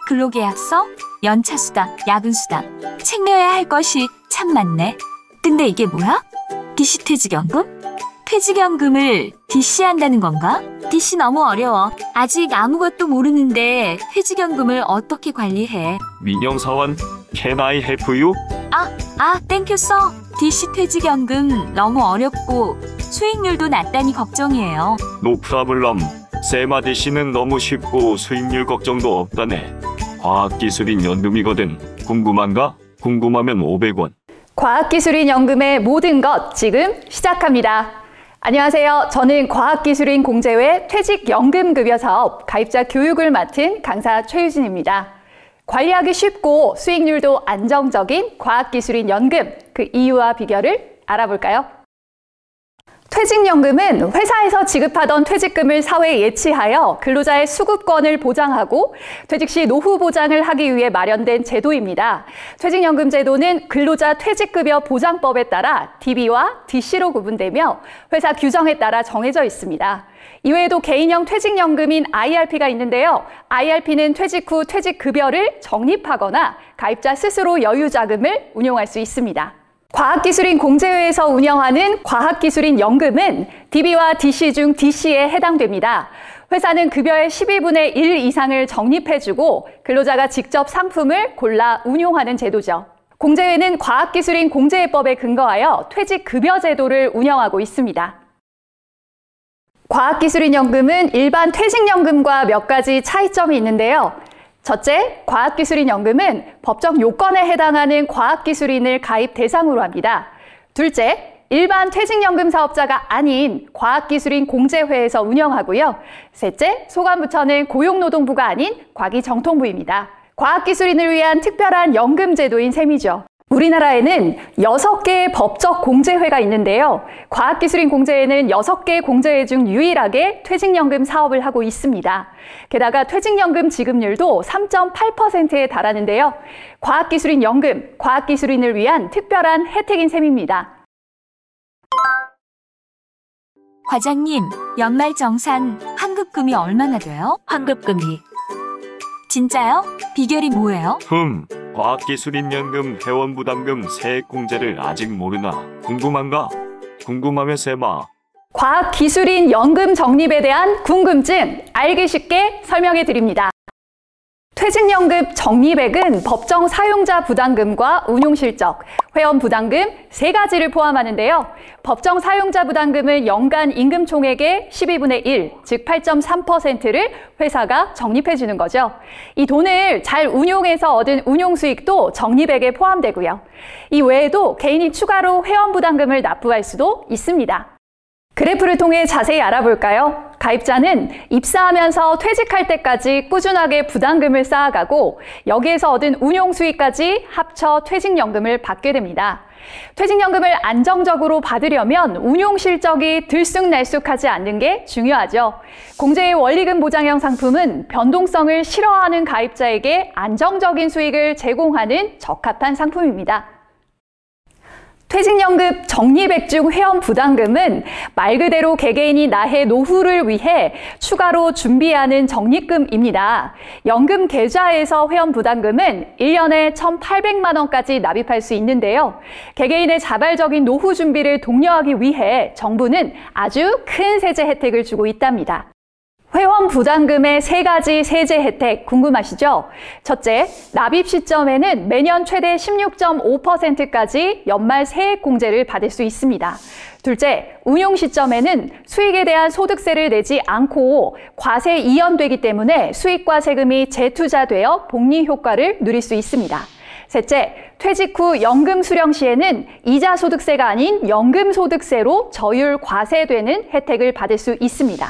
근로계약서, 연차수당, 야근수당 챙겨야 할 것이 참 많네. 근데 이게 뭐야? DC 퇴직연금? 퇴직연금을 DC한다는 건가? DC 너무 어려워. 아직 아무것도 모르는데 퇴직연금을 어떻게 관리해? 민영사원, can I help you? 땡큐 써. DC 퇴직연금 너무 어렵고 수익률도 낮다니 걱정이에요. No problem. 세마 DC는 너무 쉽고 수익률 걱정도 없다네. 과학기술인 연금이거든. 궁금한가? 궁금하면 500원. 과학기술인 연금의 모든 것 지금 시작합니다. 안녕하세요. 저는 과학기술인 공제회 퇴직연금급여 사업 가입자 교육을 맡은 강사 최유진입니다. 관리하기 쉽고 수익률도 안정적인 과학기술인 연금, 그 이유와 비결을 알아볼까요? 퇴직연금은 회사에서 지급하던 퇴직금을 사회에 예치하여 근로자의 수급권을 보장하고 퇴직 시 노후 보장을 하기 위해 마련된 제도입니다. 퇴직연금 제도는 근로자 퇴직급여 보장법에 따라 DB와 DC로 구분되며 회사 규정에 따라 정해져 있습니다. 이외에도 개인형 퇴직연금인 IRP가 있는데요. IRP는 퇴직 후 퇴직급여를 적립하거나 가입자 스스로 여유자금을 운용할 수 있습니다. 과학기술인 공제회에서 운영하는 과학기술인 연금은 DB와 DC 중 DC에 해당됩니다. 회사는 급여의 12분의 1 이상을 적립해주고 근로자가 직접 상품을 골라 운용하는 제도죠. 공제회는 과학기술인 공제회법에 근거하여 퇴직급여 제도를 운영하고 있습니다. 과학기술인 연금은 일반 퇴직연금과 몇 가지 차이점이 있는데요. 첫째, 과학기술인 연금은 법정 요건에 해당하는 과학기술인을 가입 대상으로 합니다. 둘째, 일반 퇴직연금 사업자가 아닌 과학기술인 공제회에서 운영하고요. 셋째, 소관부처는 고용노동부가 아닌 과기정통부입니다. 과학기술인을 위한 특별한 연금 제도인 셈이죠. 우리나라에는 6개의 법적 공제회가 있는데요. 과학기술인 공제회는 6개 공제회 중 유일하게 퇴직연금 사업을 하고 있습니다. 게다가 퇴직연금 지급률도 3.8%에 달하는데요. 과학기술인 연금, 과학기술인을 위한 특별한 혜택인 셈입니다. 과장님, 연말정산 환급금이 얼마나 돼요? 환급금이 진짜요? 비결이 뭐예요? 과학기술인 연금 회원부담금 세액공제를 아직 모르나? 궁금한가? 궁금하면 세마. 과학기술인 연금 적립에 대한 궁금증 알기 쉽게 설명해 드립니다. 퇴직연금 적립액은 법정 사용자 부담금과 운용실적, 회원 부담금 3가지를 포함하는데요. 법정 사용자 부담금은 연간 임금 총액의 12분의 1, 즉 8.3%를 회사가 적립해 주는 거죠. 이 돈을 잘 운용해서 얻은 운용 수익도 적립액에 포함되고요. 이 외에도 개인이 추가로 회원 부담금을 납부할 수도 있습니다. 그래프를 통해 자세히 알아볼까요? 가입자는 입사하면서 퇴직할 때까지 꾸준하게 부담금을 쌓아가고 여기에서 얻은 운용 수익까지 합쳐 퇴직연금을 받게 됩니다. 퇴직연금을 안정적으로 받으려면 운용 실적이 들쑥날쑥하지 않는 게 중요하죠. 공제의 원리금 보장형 상품은 변동성을 싫어하는 가입자에게 안정적인 수익을 제공하는 적합한 상품입니다. 퇴직연금 적립액 중 회원 부담금은 말 그대로 개개인이 나의 노후를 위해 추가로 준비하는 적립금입니다. 연금 계좌에서 회원 부담금은 1년에 1,800만 원까지 납입할 수 있는데요. 개개인의 자발적인 노후 준비를 독려하기 위해 정부는 아주 큰 세제 혜택을 주고 있답니다. 회원 부담금의 3가지 세제 혜택 궁금하시죠? 첫째, 납입 시점에는 매년 최대 16.5%까지 연말 세액 공제를 받을 수 있습니다. 둘째, 운용 시점에는 수익에 대한 소득세를 내지 않고 과세 이연되기 때문에 수익과 세금이 재투자되어 복리 효과를 누릴 수 있습니다. 셋째, 퇴직 후 연금 수령 시에는 이자 소득세가 아닌 연금 소득세로 저율 과세되는 혜택을 받을 수 있습니다.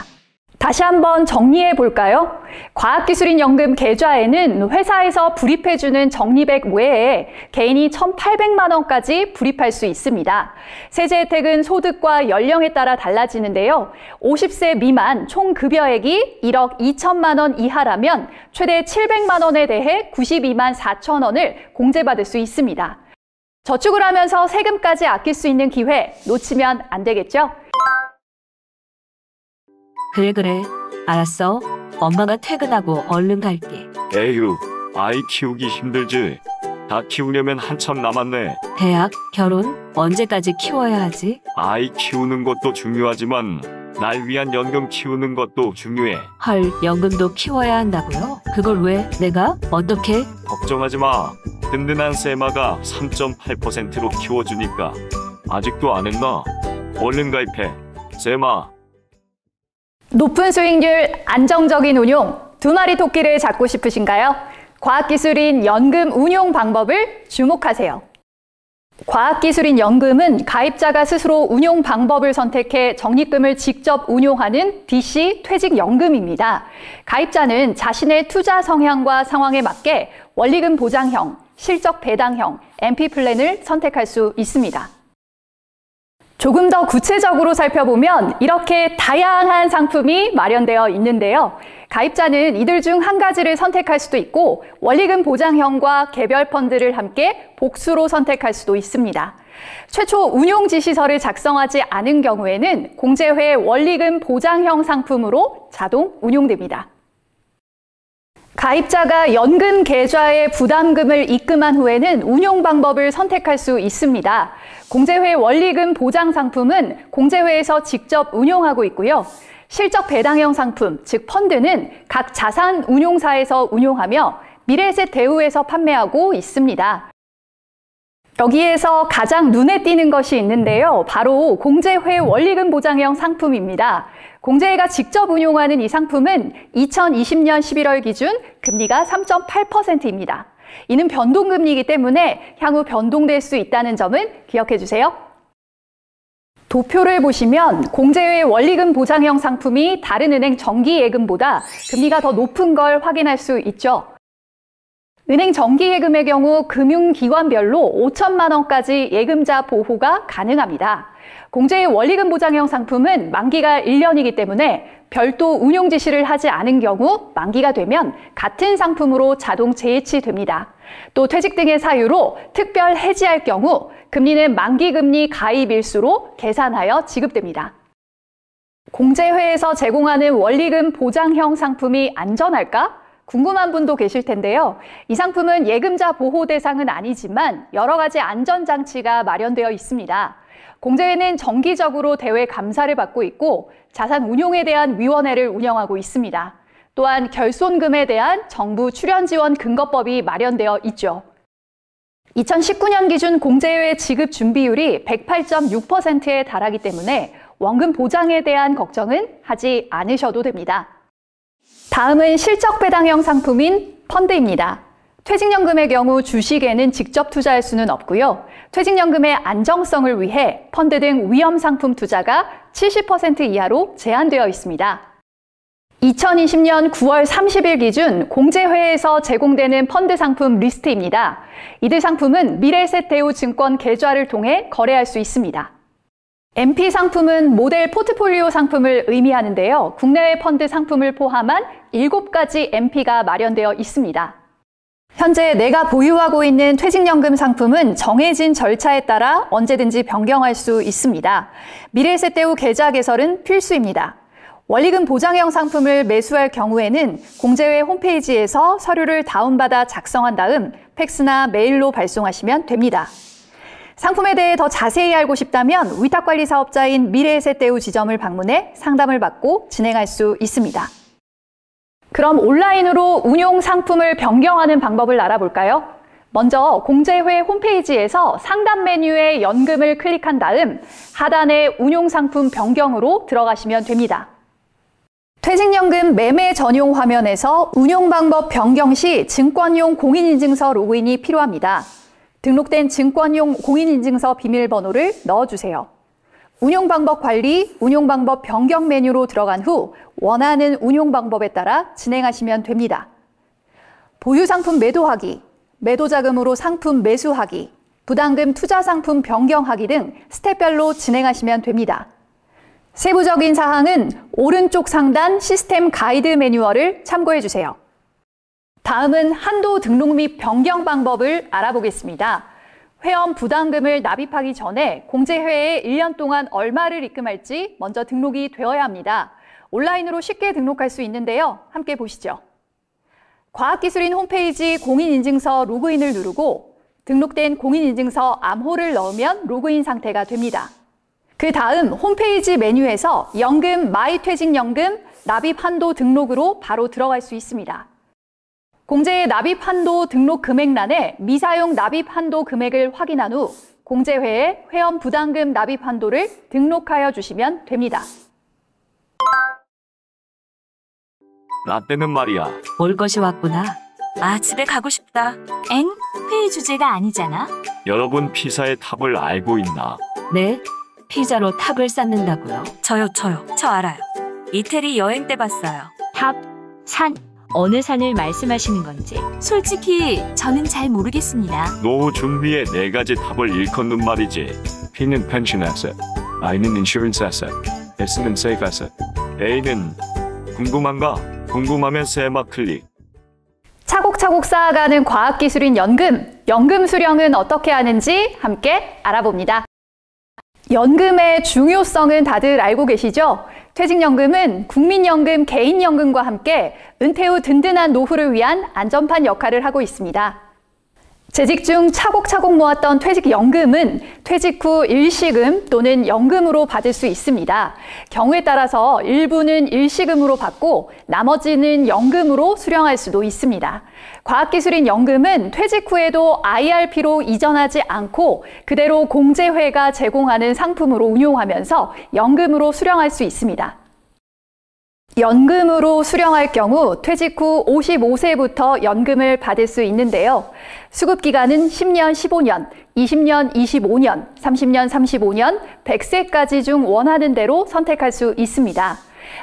다시 한번 정리해 볼까요? 과학기술인 연금 계좌에는 회사에서 불입해주는 적립액 외에 개인이 1,800만 원까지 불입할 수 있습니다. 세제 혜택은 소득과 연령에 따라 달라지는데요. 50세 미만 총 급여액이 1억 2천만 원 이하라면 최대 700만 원에 대해 92만 4천 원을 공제받을 수 있습니다. 저축을 하면서 세금까지 아낄 수 있는 기회 놓치면 안 되겠죠? 그래 알았어. 엄마가 퇴근하고 얼른 갈게. 에휴, 아이 키우기 힘들지. 다 키우려면 한참 남았네. 대학, 결혼, 언제까지 키워야 하지? 아이 키우는 것도 중요하지만 날 위한 연금 키우는 것도 중요해. 헐, 연금도 키워야 한다고요? 그걸 왜 내가? 어떻게? 걱정하지 마. 든든한 세마가 3.8%로 키워주니까. 아직도 안 했나? 얼른 가입해. 세마. 높은 수익률, 안정적인 운용, 두 마리 토끼를 잡고 싶으신가요? 과학기술인 연금 운용 방법을 주목하세요. 과학기술인 연금은 가입자가 스스로 운용 방법을 선택해 적립금을 직접 운용하는 DC 퇴직연금입니다. 가입자는 자신의 투자 성향과 상황에 맞게 원리금 보장형, 실적 배당형, MP 플랜을 선택할 수 있습니다. 조금 더 구체적으로 살펴보면 이렇게 다양한 상품이 마련되어 있는데요. 가입자는 이들 중 한 가지를 선택할 수도 있고 원리금 보장형과 개별 펀드를 함께 복수로 선택할 수도 있습니다. 최초 운용 지시서를 작성하지 않은 경우에는 공제회 원리금 보장형 상품으로 자동 운용됩니다. 가입자가 연금 계좌에 부담금을 입금한 후에는 운용 방법을 선택할 수 있습니다. 공제회 원리금 보장 상품은 공제회에서 직접 운용하고 있고요. 실적 배당형 상품, 즉 펀드는 각 자산 운용사에서 운용하며 미래에셋 대우에서 판매하고 있습니다. 여기에서 가장 눈에 띄는 것이 있는데요. 바로 공제회 원리금 보장형 상품입니다. 공제회가 직접 운용하는 이 상품은 2020년 11월 기준 금리가 3.8%입니다. 이는 변동금리이기 때문에 향후 변동될 수 있다는 점은 기억해 주세요. 도표를 보시면 공제회 원리금 보장형 상품이 다른 은행 정기예금보다 금리가 더 높은 걸 확인할 수 있죠. 은행 정기예금의 경우 금융기관별로 5천만 원까지 예금자 보호가 가능합니다. 공제회 원리금 보장형 상품은 만기가 1년이기 때문에 별도 운용 지시를 하지 않은 경우 만기가 되면 같은 상품으로 자동 재해치됩니다. 또 퇴직 등의 사유로 특별 해지할 경우 금리는 만기금리 가입일수로 계산하여 지급됩니다. 공제회에서 제공하는 원리금 보장형 상품이 안전할까? 궁금한 분도 계실 텐데요. 이 상품은 예금자 보호 대상은 아니지만 여러 가지 안전장치가 마련되어 있습니다. 공제회는 정기적으로 대외 감사를 받고 있고 자산 운용에 대한 위원회를 운영하고 있습니다. 또한 결손금에 대한 정부 출연 지원 근거법이 마련되어 있죠. 2019년 기준 공제회 지급 준비율이 108.6%에 달하기 때문에 원금 보장에 대한 걱정은 하지 않으셔도 됩니다. 다음은 실적 배당형 상품인 펀드입니다. 퇴직연금의 경우 주식에는 직접 투자할 수는 없고요. 퇴직연금의 안정성을 위해 펀드 등 위험 상품 투자가 70% 이하로 제한되어 있습니다. 2020년 9월 30일 기준 공제회에서 제공되는 펀드 상품 리스트입니다. 이들 상품은 미래에셋 대우 증권 계좌를 통해 거래할 수 있습니다. MP 상품은 모델 포트폴리오 상품을 의미하는데요. 국내외 펀드 상품을 포함한 7가지 MP가 마련되어 있습니다. 현재 내가 보유하고 있는 퇴직연금 상품은 정해진 절차에 따라 언제든지 변경할 수 있습니다. 미래에셋 대우 계좌 개설은 필수입니다. 원리금 보장형 상품을 매수할 경우에는 공제회 홈페이지에서 서류를 다운받아 작성한 다음 팩스나 메일로 발송하시면 됩니다. 상품에 대해 더 자세히 알고 싶다면 위탁관리 사업자인 미래에셋 대우 지점을 방문해 상담을 받고 진행할 수 있습니다. 그럼 온라인으로 운용 상품을 변경하는 방법을 알아볼까요? 먼저 공제회 홈페이지에서 상담 메뉴에 연금을 클릭한 다음 하단에 운용 상품 변경으로 들어가시면 됩니다. 퇴직연금 매매 전용 화면에서 운용 방법 변경 시 증권용 공인인증서 로그인이 필요합니다. 등록된 증권용 공인인증서 비밀번호를 넣어주세요. 운용방법 관리, 운용방법 변경 메뉴로 들어간 후 원하는 운용방법에 따라 진행하시면 됩니다. 보유상품 매도하기, 매도자금으로 상품 매수하기, 부담금 투자상품 변경하기 등 스텝별로 진행하시면 됩니다. 세부적인 사항은 오른쪽 상단 시스템 가이드 매뉴얼을 참고해주세요. 다음은 한도 등록 및 변경 방법을 알아보겠습니다. 회원 부담금을 납입하기 전에 공제회에 1년 동안 얼마를 입금할지 먼저 등록이 되어야 합니다. 온라인으로 쉽게 등록할 수 있는데요. 함께 보시죠. 과학기술인 홈페이지 공인인증서 로그인을 누르고 등록된 공인인증서 암호를 넣으면 로그인 상태가 됩니다. 그 다음 홈페이지 메뉴에서 연금 마이퇴직연금 납입 한도 등록으로 바로 들어갈 수 있습니다. 공제의 납입 한도 등록 금액란에 미사용 납입 한도 금액을 확인한 후 공제회에 회원 부담금 납입 한도를 등록하여 주시면 됩니다. 나 때는 말이야. 올 것이 왔구나. 아, 집에 가고 싶다. 엥? 회의 주제가 아니잖아. 여러분 피사의 탑을 알고 있나? 네, 피자로 탑을 쌓는다고요? 저요. 저 알아요. 이태리 여행 때 봤어요. 탑, 산, 어느 산을 말씀하시는 건지. 솔직히 저는 잘 모르겠습니다. 노후 준비에 4가지 탑을 일컫는 말이지. P는 pension asset, I는 insurance asset, S는 safe asset, A는 궁금한가? 궁금하면 세마 클릭. 차곡차곡 쌓아가는 과학기술인 연금. 연금 수령은 어떻게 하는지 함께 알아봅니다. 연금의 중요성은 다들 알고 계시죠? 퇴직연금은 국민연금, 개인연금과 함께 은퇴 후 든든한 노후를 위한 안전판 역할을 하고 있습니다. 재직 중 차곡차곡 모았던 퇴직연금은 퇴직 후 일시금 또는 연금으로 받을 수 있습니다. 경우에 따라서 일부는 일시금으로 받고 나머지는 연금으로 수령할 수도 있습니다. 과학기술인 연금은 퇴직 후에도 IRP로 이전하지 않고 그대로 공제회가 제공하는 상품으로 운용하면서 연금으로 수령할 수 있습니다. 연금으로 수령할 경우 퇴직 후 55세부터 연금을 받을 수 있는데요. 수급기간은 10년, 15년, 20년, 25년, 30년, 35년, 100세까지 중 원하는 대로 선택할 수 있습니다.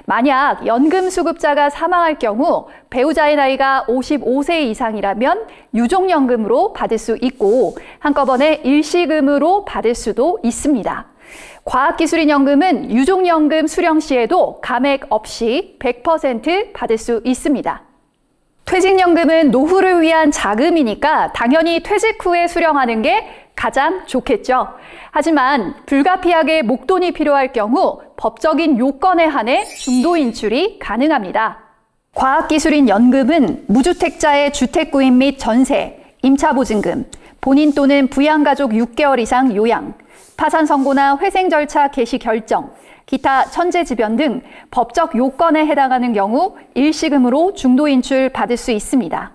만약 연금 수급자가 사망할 경우 배우자의 나이가 55세 이상이라면 유족연금으로 받을 수 있고 한꺼번에 일시금으로 받을 수도 있습니다. 과학기술인 연금은 유족연금 수령 시에도 감액 없이 100% 받을 수 있습니다. 퇴직연금은 노후를 위한 자금이니까 당연히 퇴직 후에 수령하는 게 가장 좋겠죠. 하지만 불가피하게 목돈이 필요할 경우 법적인 요건에 한해 중도 인출이 가능합니다. 과학기술인 연금은 무주택자의 주택구입 및 전세, 임차보증금, 본인 또는 부양가족 6개월 이상 요양, 파산 선고나 회생 절차 개시 결정, 기타 천재지변 등 법적 요건에 해당하는 경우 일시금으로 중도 인출 받을 수 있습니다.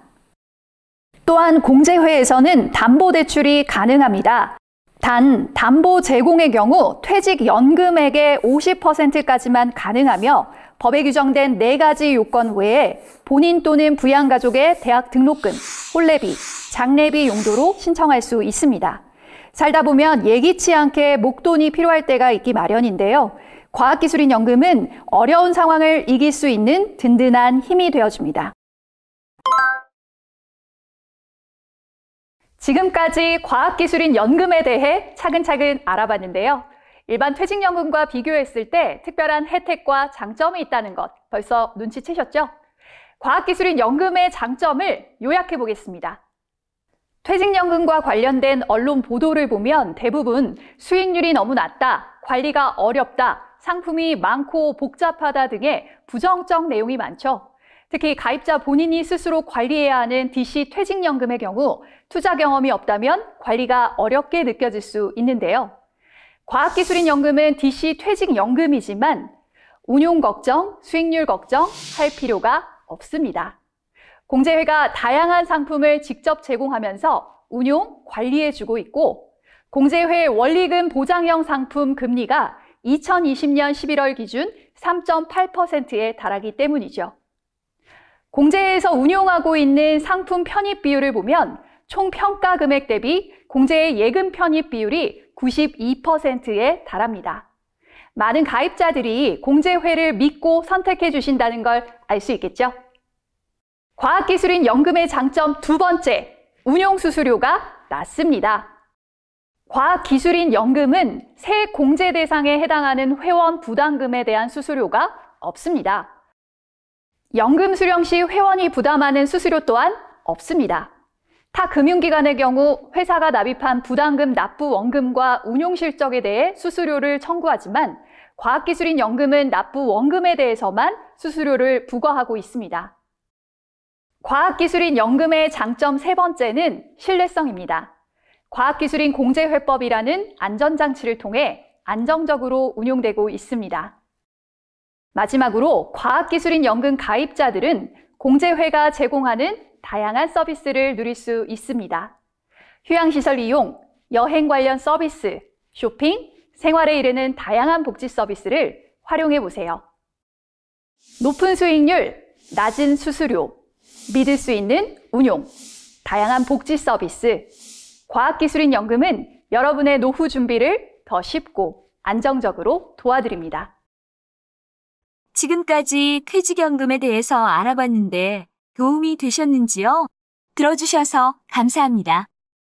또한 공제회에서는 담보대출이 가능합니다. 단, 담보 제공의 경우 퇴직연금액의 50%까지만 가능하며 법에 규정된 4가지 요건 외에 본인 또는 부양가족의 대학 등록금, 혼례비, 장례비 용도로 신청할 수 있습니다. 살다 보면 예기치 않게 목돈이 필요할 때가 있기 마련인데요. 과학기술인 연금은 어려운 상황을 이길 수 있는 든든한 힘이 되어줍니다. 지금까지 과학기술인 연금에 대해 차근차근 알아봤는데요. 일반 퇴직연금과 비교했을 때 특별한 혜택과 장점이 있다는 것 벌써 눈치채셨죠? 과학기술인 연금의 장점을 요약해 보겠습니다. 퇴직연금과 관련된 언론 보도를 보면 대부분 수익률이 너무 낮다, 관리가 어렵다, 상품이 많고 복잡하다 등의 부정적 내용이 많죠. 특히 가입자 본인이 스스로 관리해야 하는 DC 퇴직연금의 경우 투자 경험이 없다면 관리가 어렵게 느껴질 수 있는데요. 과학기술인 연금은 DC 퇴직연금이지만 운용 걱정, 수익률 걱정 할 필요가 없습니다. 공제회가 다양한 상품을 직접 제공하면서 운용, 관리해주고 있고 공제회 원리금 보장형 상품 금리가 2020년 11월 기준 3.8%에 달하기 때문이죠. 공제회에서 운용하고 있는 상품 편입 비율을 보면 총 평가 금액 대비 공제의 예금 편입 비율이 92%에 달합니다. 많은 가입자들이 공제회를 믿고 선택해 주신다는 걸 알 수 있겠죠? 과학기술인 연금의 장점 2번째, 운용 수수료가 낮습니다. 과학기술인 연금은 새 공제 대상에 해당하는 회원 부담금에 대한 수수료가 없습니다. 연금 수령 시 회원이 부담하는 수수료 또한 없습니다. 타 금융기관의 경우 회사가 납입한 부담금 납부 원금과 운용 실적에 대해 수수료를 청구하지만 과학기술인 연금은 납부 원금에 대해서만 수수료를 부과하고 있습니다. 과학기술인 연금의 장점 세 번째는 신뢰성입니다. 과학기술인 공제회법이라는 안전장치를 통해 안정적으로 운용되고 있습니다. 마지막으로 과학기술인 연금 가입자들은 공제회가 제공하는 다양한 서비스를 누릴 수 있습니다. 휴양시설 이용, 여행 관련 서비스, 쇼핑, 생활에 이르는 다양한 복지 서비스를 활용해 보세요. 높은 수익률, 낮은 수수료, 믿을 수 있는 운용, 다양한 복지 서비스, 과학기술인 연금은 여러분의 노후 준비를 더 쉽고 안정적으로 도와드립니다. 지금까지 퇴직연금에 대해서 알아봤는데 도움이 되셨는지요? 들어주셔서 감사합니다.